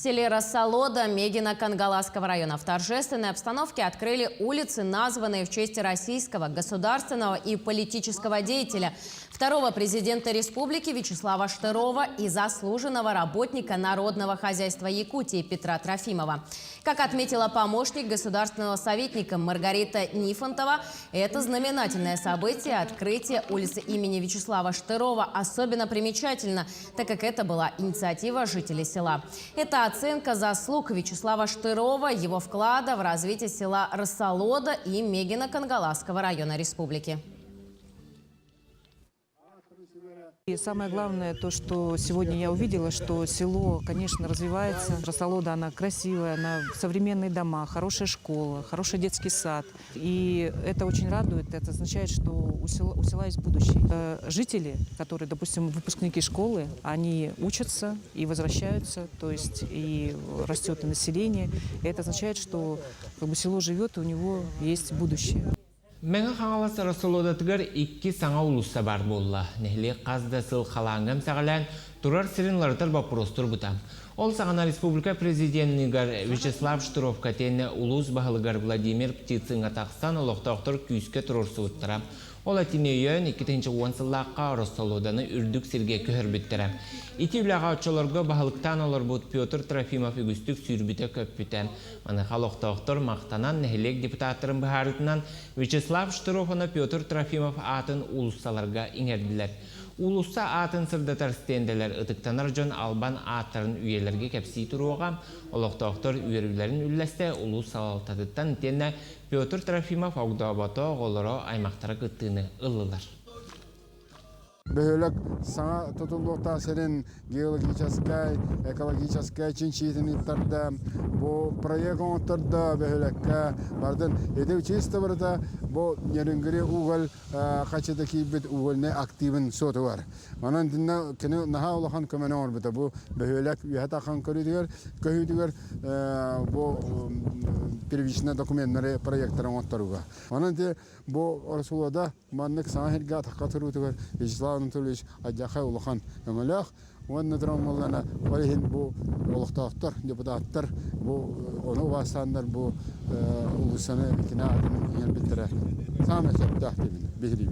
селе Рассолода Мегино-Кангаласского района в торжественной обстановке открыли улицы, названные в честь российского государственного и политического деятеля, второго президента республики Вячеслава Штырова и заслуженного работника народного хозяйства Якутии Петра Трофимова. Как отметила помощник государственного советника Маргарита Нифонтова, это знаменательное событие, открытие улицы имени Вячеслава Штырова, особенно примечательно, так как это была инициатива жителей села. Это оценка заслуг Вячеслава Штырова, его вклада в развитие села Рассолода и Мегино-Кангаласского района республики. И самое главное, то, что сегодня я увидела, что село, конечно, развивается. Рассолода, она красивая, она современные дома, хорошая школа, хороший детский сад. И это очень радует, это означает, что у села есть будущее. Жители, которые, допустим, выпускники школы, они учатся и возвращаются, то есть и растет и население. И это означает, что село живет, и у него есть будущее. Мен хаңалас Рассолодатыгар икки саңа улуса бар болла. Нехле қазда сыл халангам сағалан турар сиринлартар бапростур бутам. Ол сағана республика президентігар Вячеслав Штыров катенне улус бағылыгар Владимир Птицын атақстан олықтақтыр күйіске тұрорсы ұттырам. Ол атинейен 2-10 сыллаққа Рассолоданы үрдік сирге көхір біттірам. Ити білаға ұтшыларға бағылықтан олар бұд Петр Трофимов үгістік сүйірбіті көп бітен. Маны қалықтақтыр мақтанан нәхелек депутаттырын бұхарытынан Вячеслав Штырованы Петр Трофимов атын улуссаларға иңерділер. Улуса атын сырдатар стенделер ытыктанар жон албан аттарын үйелерге кәпсей тұруғам. Олықтақтыр үйерілерін үлләсті улус салалтадыттан тенне Петр Трофимов аугдабато олары аймақтары кыттыны ылылар. Бөөлөк саңа тутулуктаа серин геологическая, экологическая чинчитиниттарда, бу проектоңторда бөөлөккө бардын эде чисто барда бу нереңгире угол качыда кийбит уголне активен соту бар. Анан динна кene наха улахан көмөнөр бит бу бөөлөк ята хан көрүдүгөр бу первичный документтары проекттарын отторуга. Анан де бу Рассолода маннык саңа такатырутугөр Вячеслав Анатольевич Аджахай улахан өңөлөк. Онна драмалана барыхин бу олуктактар, депутаттар бу ону вастандар бу улусаны кина адын ел биттере. Саме септахтин бихри бит.